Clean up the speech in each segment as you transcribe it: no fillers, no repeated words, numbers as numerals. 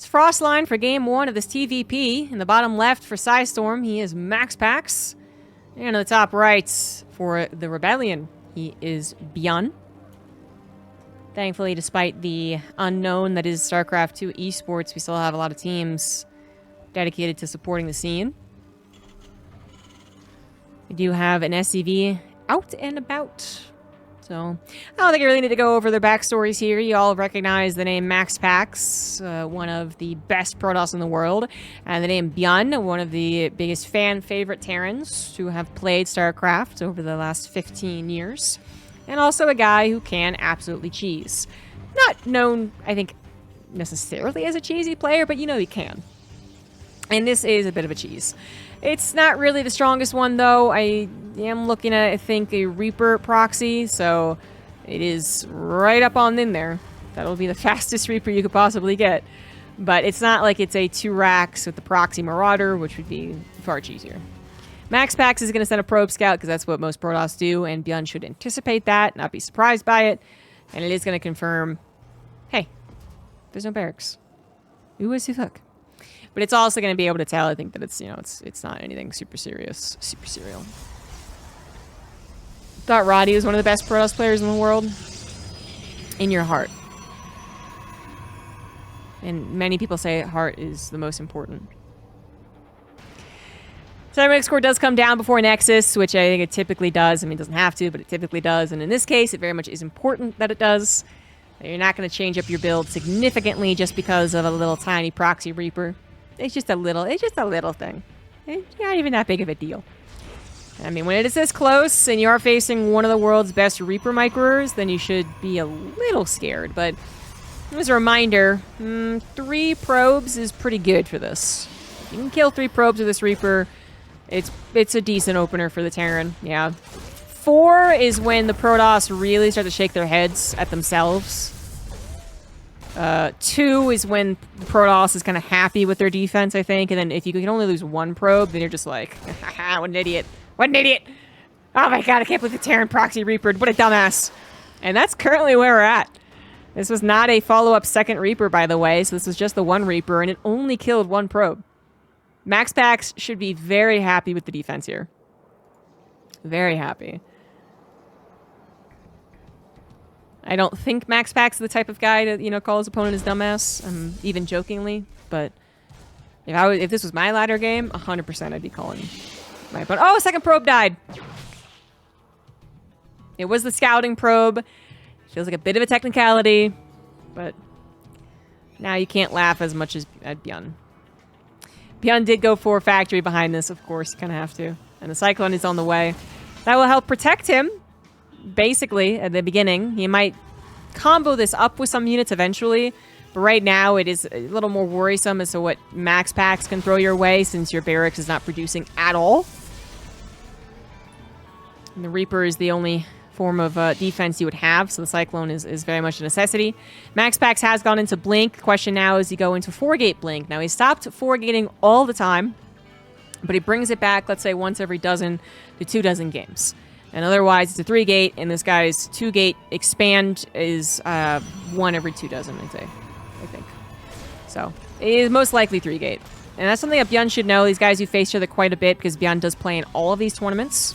frost line for game 1 of this TVP. In the bottom left for Psystorm, he is MaxPax. And in the top right for the Rebellion, he is Byun. Thankfully, despite the unknown that is StarCraft 2 esports, we still have a lot of teams dedicated to supporting the scene. We do have an SCV out and about. So, I don't think I really need to go over their backstories here. You all recognize the name MaxPax, one of the best Protoss in the world, and the name Byun, one of the biggest fan-favorite Terrans to have played StarCraft over the last 15 years, and also a guy who can absolutely cheese. Not known, I think, necessarily as a cheesy player, but you know he can. And this is a bit of a cheese. It's not really the strongest one, though. I am looking at, I think, a Reaper proxy, so it is right up on in there. That'll be the fastest Reaper you could possibly get. But it's not like it's a 2 racks with the proxy Marauder, which would be far cheesier. MaxPax is going to send a probe scout, because that's what most Protoss do, and Byun should anticipate that, not be surprised by it. And it is going to confirm, hey, there's no barracks. Ooh, what's the fuck? But it's also going to be able to tell, I think, that it's, you know, it's not anything super serious, super serial. Thought Roddy was one of the best Protoss players in the world. In your heart. And many people say heart is the most important. Cybernetic score does come down before Nexus, which I think it typically does. I mean, it doesn't have to, but it typically does. And in this case, it very much is important that it does. You're not going to change up your build significantly just because of a little tiny proxy Reaper. It's just a little thing. It's not even that big of a deal. I mean, when it is this close and you are facing one of the world's best Reaper micros, then you should be a little scared. But as a reminder, 3 probes is pretty good for this. If you can kill 3 probes with this Reaper, it's a decent opener for the Terran. Yeah. 4 is when the Protoss really start to shake their heads at themselves. 2 is when Protoss is kind of happy with their defense, I think. And then if you can only lose 1 probe, then you're just like, haha, what an idiot. What an idiot. Oh my god, I can't believe the Terran proxy Reaper. What a dumbass. And that's currently where we're at. This was not a follow-up second Reaper, by the way. So this was just the 1 Reaper, and it only killed 1 probe. MaxPax should be very happy with the defense here. Very happy. I don't think MaxPax is the type of guy to, you know, call his opponent his dumbass, even jokingly. But if this was my ladder game, 100% I'd be calling my opponent. Oh, second probe died. It was the scouting probe. Feels like a bit of a technicality, but now you can't laugh as much as at Byun. Byun did go for factory behind this, of course. You kind of have to. And the Cyclone is on the way. That will help protect him. Basically, at the beginning, he might combo this up with some units eventually, but right now it is a little more worrisome as to what MaxPax can throw your way since your barracks is not producing at all. And the Reaper is the only form of defense you would have, so the Cyclone is very much a necessity. MaxPax has gone into Blink. The question now is he go into 4-gate Blink. Now, he stopped 4-gating all the time, but he brings it back, let's say, once every dozen to 2 dozen games. And otherwise, it's a 3-gate, and this guy's 2-gate expand is 1 every 2 dozen, I'd say, I think. So, it is most likely 3-gate. And that's something that Byun should know. These guys do face each other quite a bit, because Byun does play in all of these tournaments.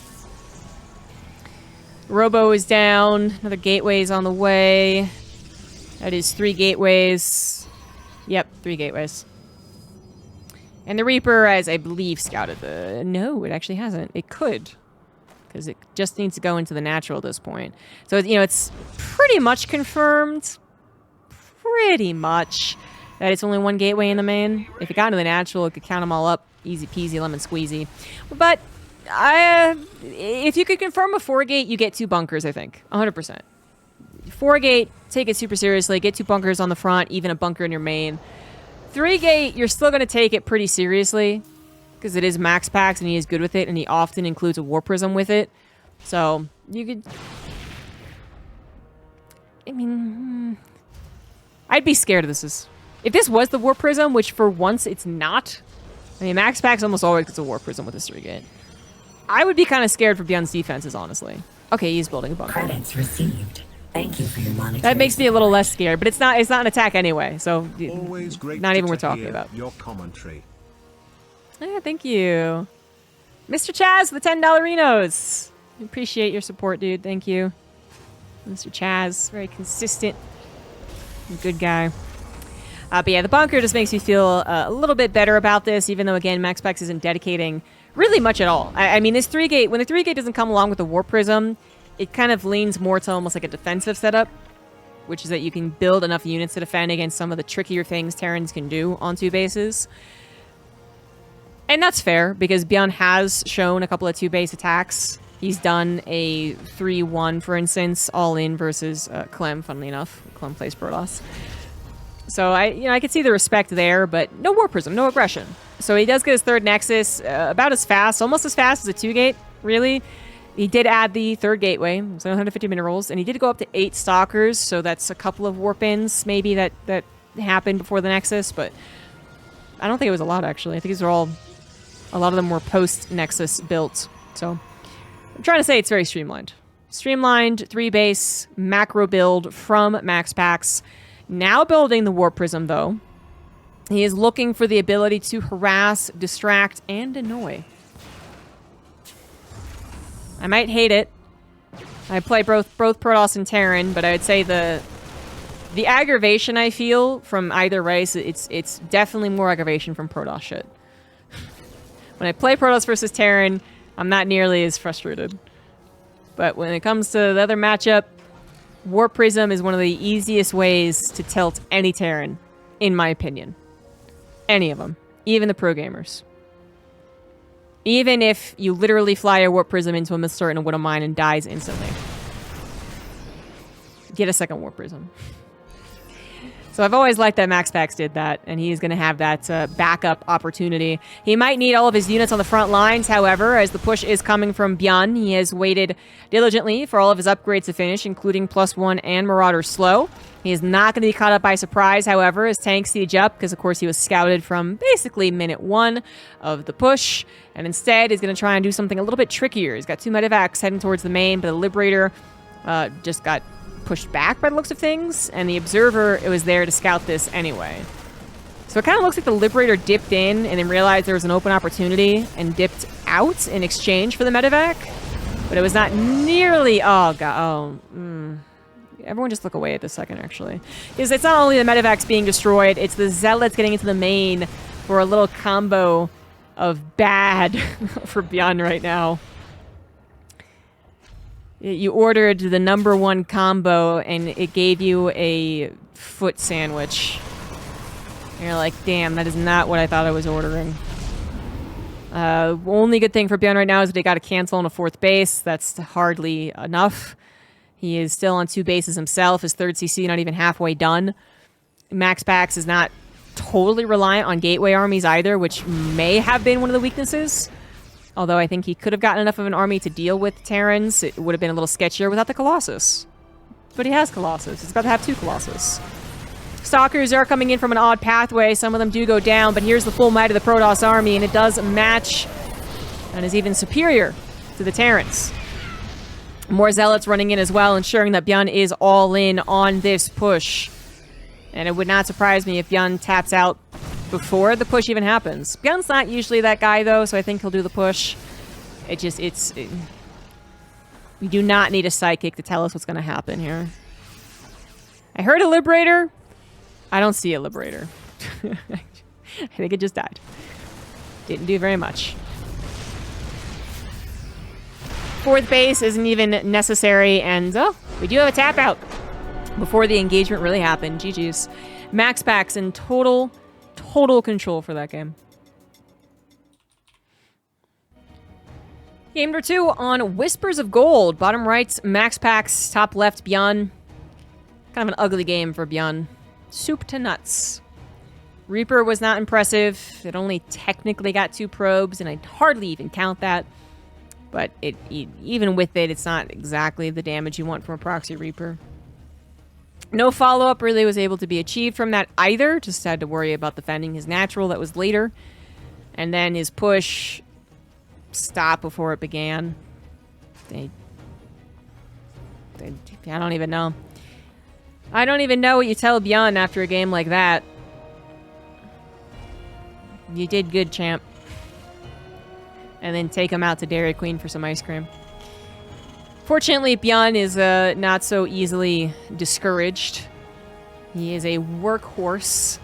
Robo is down. Another gateway's on the way. That is 3 gateways. Yep, 3 gateways. And the Reaper, as I believe, scouted the... No, it actually hasn't. It could. Because it just needs to go into the natural at this point. So, you know, it's pretty much confirmed. Pretty much. That it's only 1 gateway in the main. If it got into the natural, it could count them all up. Easy peasy, lemon squeezy. But... if you could confirm a 4-gate, you get 2 bunkers, I think. 100%. 4-gate, take it super seriously. Get 2 bunkers on the front, even a bunker in your main. 3-gate, you're still going to take it pretty seriously. Because it is MaxPax, and he is good with it, and he often includes a War Prism with it. So, you could... I mean... I'd be scared of this. If this was the War Prism, which for once it's not... I mean, MaxPax almost always gets a War Prism with this 3-gate. I would be kind of scared for Byun's defenses, honestly. Okay, he's building a bunker. Credits received. Thank you for your monetary That makes me a little less scared, but it's not an attack anyway, so Always great not even to worth talking hear about. your commentary. Yeah, thank you. Mr. Chaz with the $10 Renos. Appreciate your support, dude. Thank you. Mr. Chaz, very consistent. Good guy. But yeah, the bunker just makes me feel a little bit better about this, even though, again, MaxPax isn't dedicating really much at all. I mean, this 3-gate, when the 3-gate doesn't come along with the Warp Prism, it kind of leans more to almost like a defensive setup, which is that you can build enough units to defend against some of the trickier things Terrans can do on 2 bases. And that's fair, because Byun has shown a couple of 2-base attacks. He's done a 3-1, for instance, all-in versus Clem, funnily enough. Clem plays Protoss. So I could see the respect there, but no Warp Prism, no aggression. So he does get his 3rd Nexus about as fast, almost as fast as a 2-gate, really. He did add the 3rd gateway, so 150 minerals, and he did go up to 8 Stalkers, so that's a couple of warp-ins, maybe, that happened before the Nexus, but I don't think it was a lot, actually. I think these are all, a lot of them were post-Nexus built, so I'm trying to say it's very streamlined. Streamlined, 3-base, macro build from MaxPax. Now building the Warp Prism, though. He is looking for the ability to harass, distract, and annoy. I might hate it. I play both Protoss and Terran, but I would say the aggravation I feel from either race, it's definitely more aggravation from Protoss shit. When I play Protoss versus Terran, I'm not nearly as frustrated. But when it comes to the other matchup, Warp Prism is one of the easiest ways to tilt any Terran, in my opinion. Any of them. Even the pro gamers. Even if you literally fly a Warp Prism into a Missile Turret and a Widow Mine and dies instantly. Get a second Warp Prism. So I've always liked that MaxPax did that, and he's going to have that backup opportunity. He might need all of his units on the front lines, however, as the push is coming from Byun. He has waited diligently for all of his upgrades to finish, including +1 and Marauder Slow. He is not going to be caught up by surprise, however, as tanks siege up, because of course he was scouted from basically minute 1 of the push, and instead is going to try and do something a little bit trickier. He's got 2 medevacs heading towards the main, but the Liberator just got pushed back by the looks of things, and the Observer was there to scout this anyway. So it kind of looks like the Liberator dipped in and then realized there was an open opportunity and dipped out in exchange for the medevac, but it was not nearly... Oh, God. Oh, Everyone just look away at this second, actually. Because it's not only the medevacs being destroyed, it's the Zealots getting into the main for a little combo of bad for Byun right now. You ordered the #1 combo, and it gave you a foot sandwich. And you're like, damn, that is not what I thought I was ordering. Only good thing for Byun right now is that he got a cancel on a 4th base. That's hardly enough. He is still on 2 bases himself. His 3rd CC not even halfway done. MaxPax is not totally reliant on gateway armies either, which may have been one of the weaknesses. Although I think he could have gotten enough of an army to deal with Terrans. It would have been a little sketchier without the Colossus. But he has Colossus. He's about to have 2 Colossus. Stalkers are coming in from an odd pathway. Some of them do go down, but here's the full might of the Protoss army, and it does match and is even superior to the Terrans. More Zealots running in as well, ensuring that Byun is all in on this push. And it would not surprise me if Byun taps out before the push even happens. Byun's not usually that guy, though, so I think he'll do the push. We do not need a psychic to tell us what's going to happen here. I heard a Liberator. I don't see a Liberator. I think it just died. Didn't do very much. 4th base isn't even necessary, and we do have a tap out before the engagement really happened. GG's. MaxPax in total control for that game. Game number 2 on Whispers of Gold. Bottom right's MaxPax, top left Byun. Kind of an ugly game for Byun. Soup to nuts. Reaper was not impressive. It only technically got 2 probes, and I'd hardly even count that. But even with it, it's not exactly the damage you want from a proxy Reaper. No follow-up really was able to be achieved from that either. Just had to worry about defending his natural that was later. And then his push stopped before it began. They I don't even know. I don't even know what you tell Byun after a game like that. You did good, champ. And then take him out to Dairy Queen for some ice cream. Fortunately, Byun is not so easily discouraged. He is a workhorse,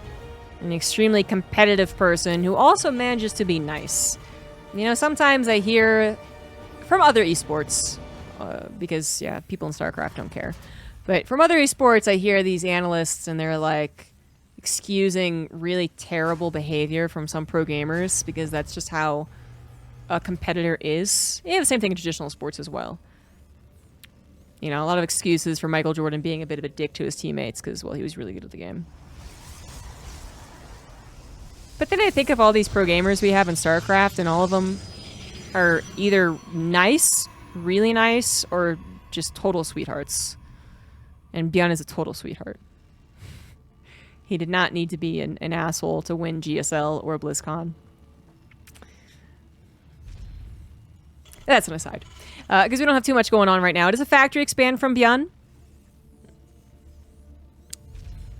an extremely competitive person who also manages to be nice. You know, sometimes I hear from other esports, because, yeah, people in StarCraft don't care. But from other esports, I hear these analysts, and they're like excusing really terrible behavior from some pro gamers because that's just how a competitor is. Yeah, the same thing in traditional sports as well. You know, a lot of excuses for Michael Jordan being a bit of a dick to his teammates because, well, he was really good at the game. But then I think of all these pro gamers we have in StarCraft, and all of them are either nice, really nice, or just total sweethearts. And Byun is a total sweetheart. He did not need to be an asshole to win GSL or BlizzCon. That's an aside. Because we don't have too much going on right now. It is a factory expand from Byun.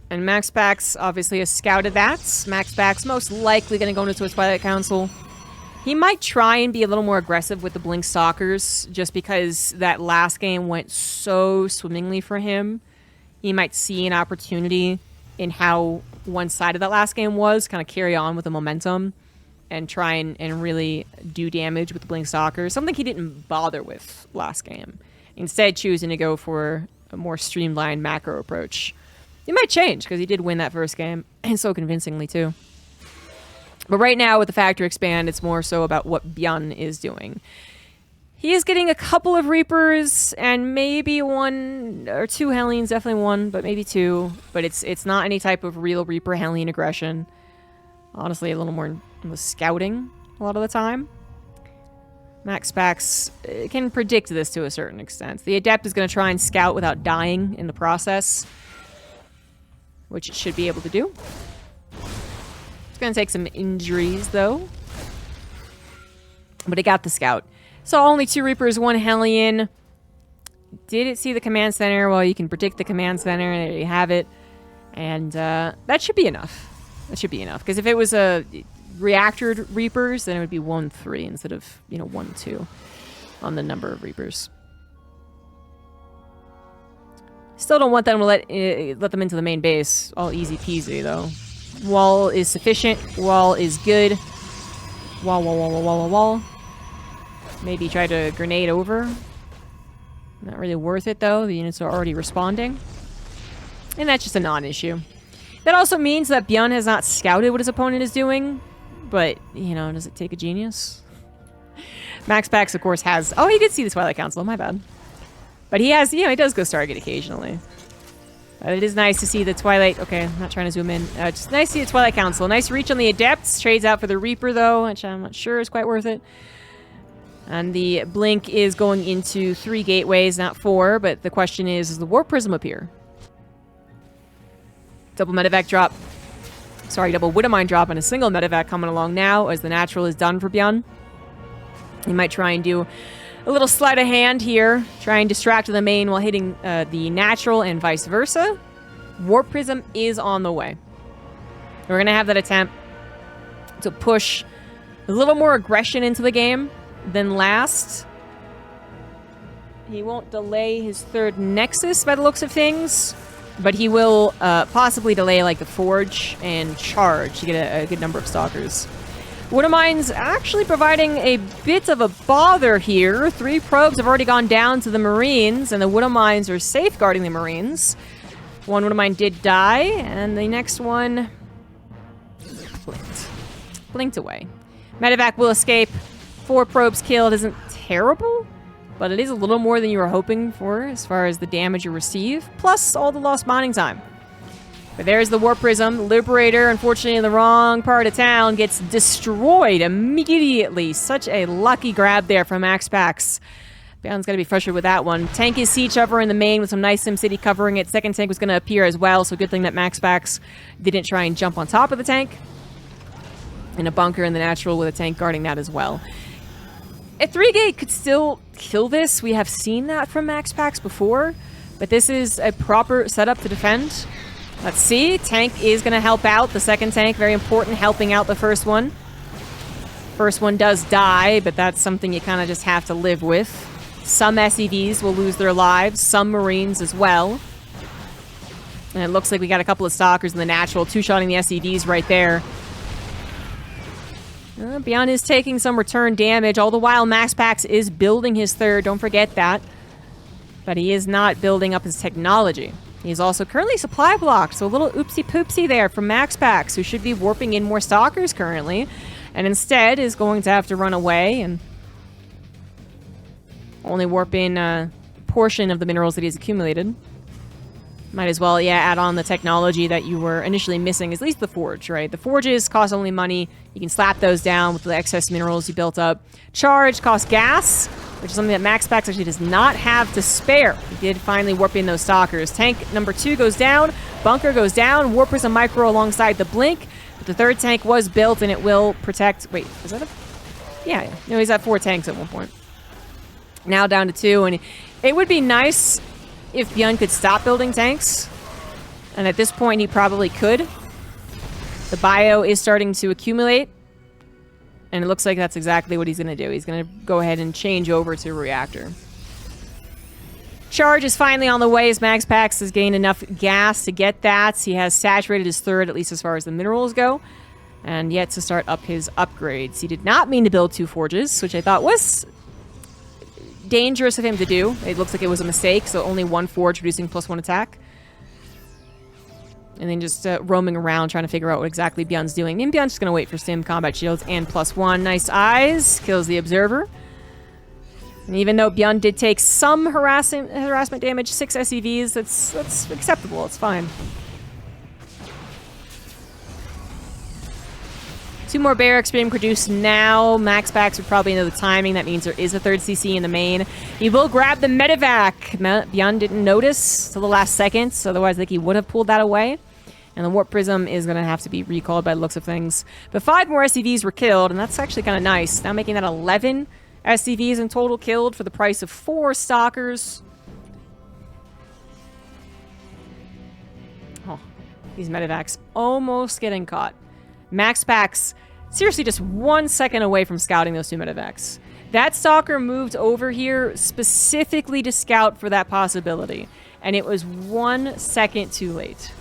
And MaxPax obviously has scouted that. MaxPax most likely going to go into a Twilight Council. He might try and be a little more aggressive with the Blink Stalkers, just because that last game went so swimmingly for him. He might see an opportunity in how one-sided that last game was, kind of carry on with the momentum and try and really do damage with the Blink Stalkers, something he didn't bother with last game. Instead, choosing to go for a more streamlined macro approach. It might change, because he did win that first game, and so convincingly, too. But right now, with the Factory Expand, it's more so about what Byun is doing. He is getting a couple of Reapers, and maybe one or two Hellions, definitely one, but maybe two. But it's not any type of real Reaper Hellion aggression. Honestly, a little more in the scouting a lot of the time. MaxPax can predict this to a certain extent. The Adept is going to try and scout without dying in the process, which it should be able to do. It's going to take some injuries, though. But it got the scout. So only 2 Reapers, 1 Hellion. Did it see the command center? Well, you can predict the command center. There you have it. And that should be enough. That should be enough. Because if it was a reactored Reapers, then it would be 1-3 instead of, 1-2 on the number of Reapers. Still don't want them to let them into the main base. All easy peasy, though. Wall is sufficient. Wall is good. Wall. Maybe try to grenade over. Not really worth it, though. The units are already responding. And that's just a non-issue. That also means that Byun has not scouted what his opponent is doing. But, does it take a genius? MaxPax, of course, has... Oh, he did see the Twilight Council. My bad. But he has... he does go Stargate occasionally. But it is nice to see the Twilight... Okay, I'm not trying to zoom in. Just nice to see the Twilight Council. Nice reach on the Adepts. Trades out for the Reaper, though, which I'm not sure is quite worth it. And the Blink is going into 3 gateways, not 4. But the question is, does the Warp Prism appear? Double Medevac drop. Sorry, double Widowmine drop and a single Medevac coming along now as the natural is done for Byun. He might try and do a little sleight of hand here. Try and distract the main while hitting the natural and vice versa. Warp Prism is on the way. We're going to have that attempt to push a little more aggression into the game than last. He won't delay his 3rd Nexus by the looks of things. But he will possibly delay, like, the Forge and Charge to get a good number of Stalkers. Widowmine's actually providing a bit of a bother here. 3 probes have already gone down to the Marines, and the Widowmines are safeguarding the Marines. 1 Widowmine did die, and the next one... blinked away. Medevac will escape. 4 probes killed isn't terrible, but it is a little more than you were hoping for as far as the damage you receive, plus all the lost mining time. But there's the Warp Prism. Liberator, unfortunately in the wrong part of town, gets destroyed immediately. Such a lucky grab there from MaxPax. Byun's got to be frustrated with that one. Tank is Siege Hover in the main with some nice SimCity covering it. Second tank was going to appear as well, so good thing that MaxPax didn't try and jump on top of the tank. And a bunker in the natural with a tank guarding that as well. A 3-gate could still kill this. We have seen that from MaxPax before. But this is a proper setup to defend. Let's see. Tank is going to help out. The second tank, very important, helping out the first one. First one does die, but that's something you kind of just have to live with. Some SCVs will lose their lives. Some Marines as well. And it looks like we got a couple of Stalkers in the natural. Two-shotting the SCVs right there. Byun is taking some return damage. All the while, MaxPax is building his third. Don't forget that. But he is not building up his technology. He's also currently supply blocked. So a little oopsie-poopsie there from MaxPax, who should be warping in more Stalkers currently. And instead is going to have to run away and only warp in a portion of the minerals that he's accumulated. Might as well, yeah, add on the technology that you were initially missing, at least the forge, right? The forges cost only money. You can slap those down with the excess minerals you built up. Charge costs gas, which is something that MaxPax actually does not have to spare. He did finally warp in those Stalkers. Tank number 2 goes down. Bunker goes down. Warpers and Micro alongside the Blink. But the third tank was built, and it will protect... Wait, is that a... Yeah. No, he's at 4 tanks at one point. Now down to 2, and it would be nice if Byun could stop building tanks. And at this point, he probably could. The bio is starting to accumulate. And it looks like that's exactly what he's going to do. He's going to go ahead and change over to reactor. Charge is finally on the way as MaxPax has gained enough gas to get that. He has saturated his third, at least as far as the minerals go. And yet to start up his upgrades. He did not mean to build 2 forges, which I thought was dangerous of him to do. It looks like it was a mistake, so only 1 forge producing +1 attack. And then just roaming around trying to figure out what exactly Byun's doing. And Byun's just going to wait for Stim, combat shields, and +1. Nice eyes. Kills the observer. And even though Byun did take some harassment damage, 6 SCVs, that's acceptable. It's fine. 2 more barracks being produced now. MaxPax would probably know the timing. That means there is a 3rd CC in the main. He will grab the medevac. Byun didn't notice till the last second, so otherwise I think he would have pulled that away. And the Warp Prism is going to have to be recalled by the looks of things. But 5 more SCVs were killed, and that's actually kind of nice. Now making that 11 SCVs in total killed for the price of 4 Stalkers. Oh, these medevacs almost getting caught. MaxPax, seriously just 1 second away from scouting those 2 medevacs. That Stalker moved over here specifically to scout for that possibility. And it was 1 second too late.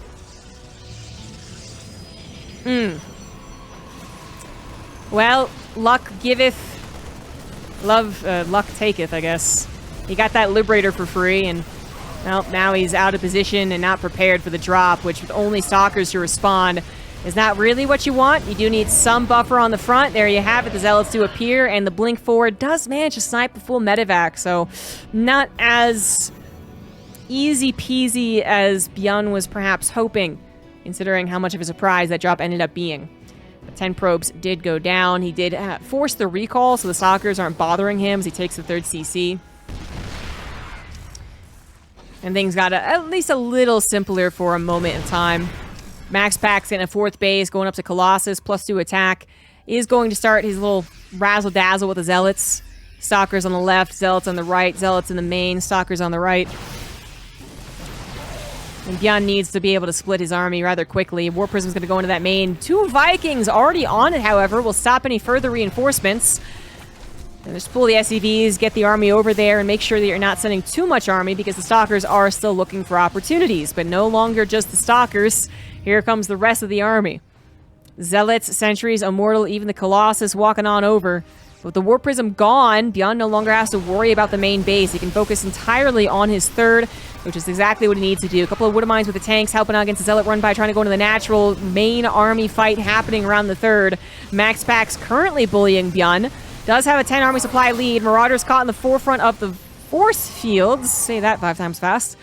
Well, luck giveth, luck taketh, I guess. He got that Liberator for free, and well, now he's out of position and not prepared for the drop, which with only Stalkers to respond is not really what you want. You do need some buffer on the front. There you have it. The Zealots do appear, and the Blink forward does manage to snipe a full medevac, so not as easy peasy as Byun was perhaps hoping, considering how much of a surprise that drop ended up being. But 10 probes did go down. He did force the recall, so the Stalkers aren't bothering him as he takes the 3rd CC. And things got at least a little simpler for a moment in time. MaxPax in a 4th base, going up to Colossus, +2 attack. Is going to start his little razzle-dazzle with the Zealots. Stalkers on the left, Zealots on the right, Zealots in the main, Stalkers on the right. And Byun needs to be able to split his army rather quickly. War Prism's going to go into that main. 2 Vikings already on it, however, will stop any further reinforcements. And just pull the SCVs, get the army over there, and make sure that you're not sending too much army because the Stalkers are still looking for opportunities. But no longer just the Stalkers. Here comes the rest of the army. Zealots, Sentries, Immortal, even the Colossus walking on over. With the War Prism gone, Byun no longer has to worry about the main base. He can focus entirely on his 3rd, which is exactly what he needs to do. A couple of Wood Mines with the tanks helping out against the Zealot run by, trying to go into the natural main army fight happening around the 3rd. MaxPax currently bullying Byun. Does have a 10 army supply lead. Marauders caught in the forefront of the force fields. Say that 5 times fast.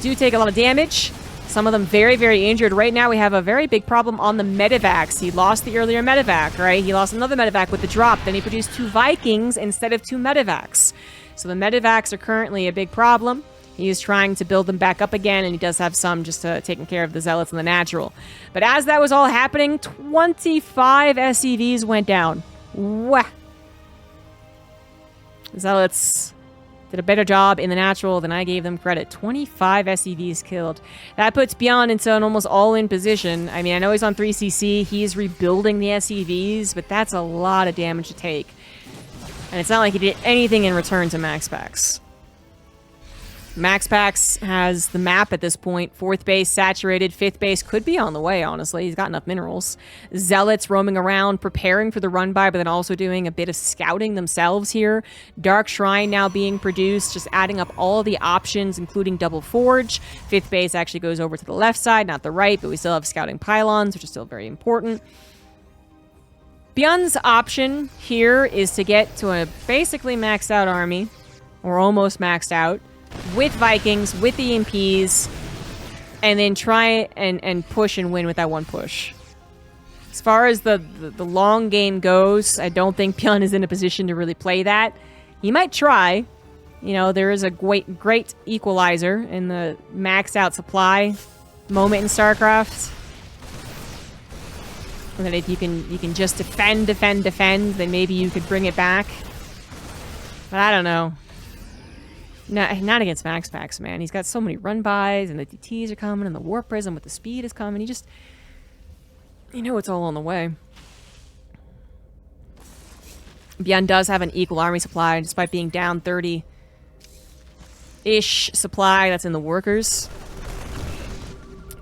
Do take a lot of damage. Some of them very, very injured. Right now, we have a very big problem on the medevacs. He lost the earlier medevac, right? He lost another medevac with the drop. Then he produced 2 Vikings instead of 2 medevacs. So the medevacs are currently a big problem. He is trying to build them back up again, and he does have some just taking care of the Zealots and the natural. But as that was all happening, 25 SCVs went down. Wah! Zealots did a better job in the natural than I gave them credit. 25 SCVs killed. That puts Byun into an almost all-in position. I mean, I know he's on 3CC. He's rebuilding the SCVs, but that's a lot of damage to take. And it's not like he did anything in return to MaxPax. MaxPax has the map at this point. 4th base saturated. 5th base could be on the way, honestly. He's got enough minerals. Zealots roaming around, preparing for the run-by, but then also doing a bit of scouting themselves here. Dark Shrine now being produced, just adding up all the options, including Double Forge. 5th base actually goes over to the left side, not the right, but we still have scouting pylons, which is still very important. Byun's option here is to get to a basically maxed out army, or almost maxed out, with Vikings, with the EMPs, and then try and push and win with that one push. As far as the long game goes, I don't think Byun is in a position to really play that. He might try. You know, there is a great equalizer in the maxed out supply moment in StarCraft. And then if you can just defend, then maybe you could bring it back. But I don't know. No, not against MaxPax, man. He's got so many run-bys, and the DTs are coming, and the Warp Prism with the speed is coming. You know it's all on the way. Byun does have an equal army supply, despite being down 30-ish supply. That's in the workers.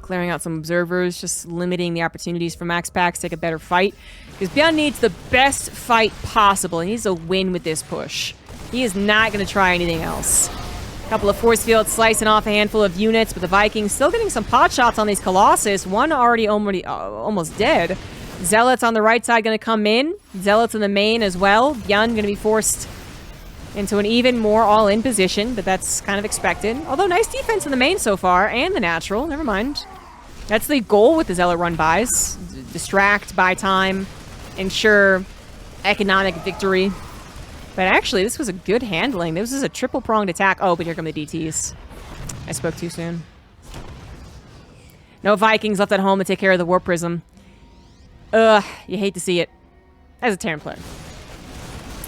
Clearing out some observers, just limiting the opportunities for MaxPax to take a better fight. Because Byun needs the best fight possible. He needs a win with this push. He is not going to try anything else. A couple of force fields slicing off a handful of units, but the Vikings still getting some pot shots on these Colossus. One already almost dead. Zealots on the right side going to come in. Zealots in the main as well. Byun going to be forced into an even more all-in position, but that's kind of expected. Although nice defense in the main so far, and the natural. Never mind. That's the goal with the Zealot run-bys. Distract, buy time, ensure economic victory. But actually, this was a good handling. This is a triple-pronged attack. Oh, but here come the DTs. I spoke too soon. No Vikings left at home to take care of the Warp Prism. Ugh, you hate to see it. As a Terran player.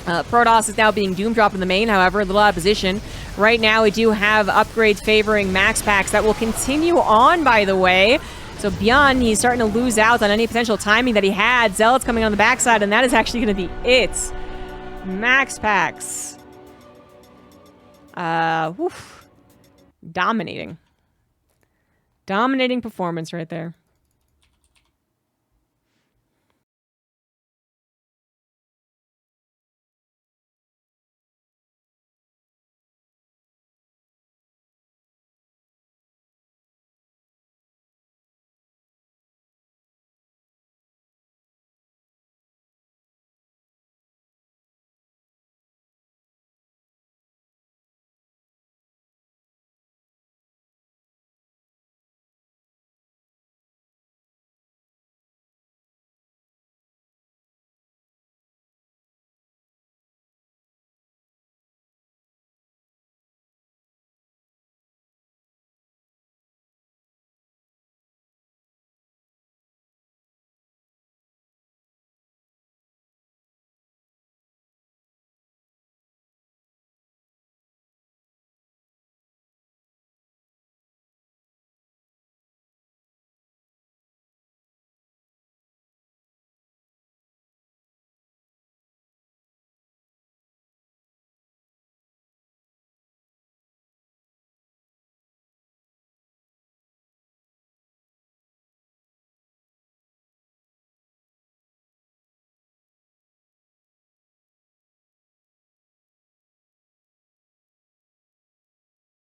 Protoss is now being Doom dropped in the main, however, a little out of position. Right now, we do have upgrades favoring MaxPax that will continue on, by the way. So Byun, he's starting to lose out on any potential timing that he had. Zealots coming on the backside, and that is actually going to be it. MaxPax. Woof. Dominating. Dominating performance right there.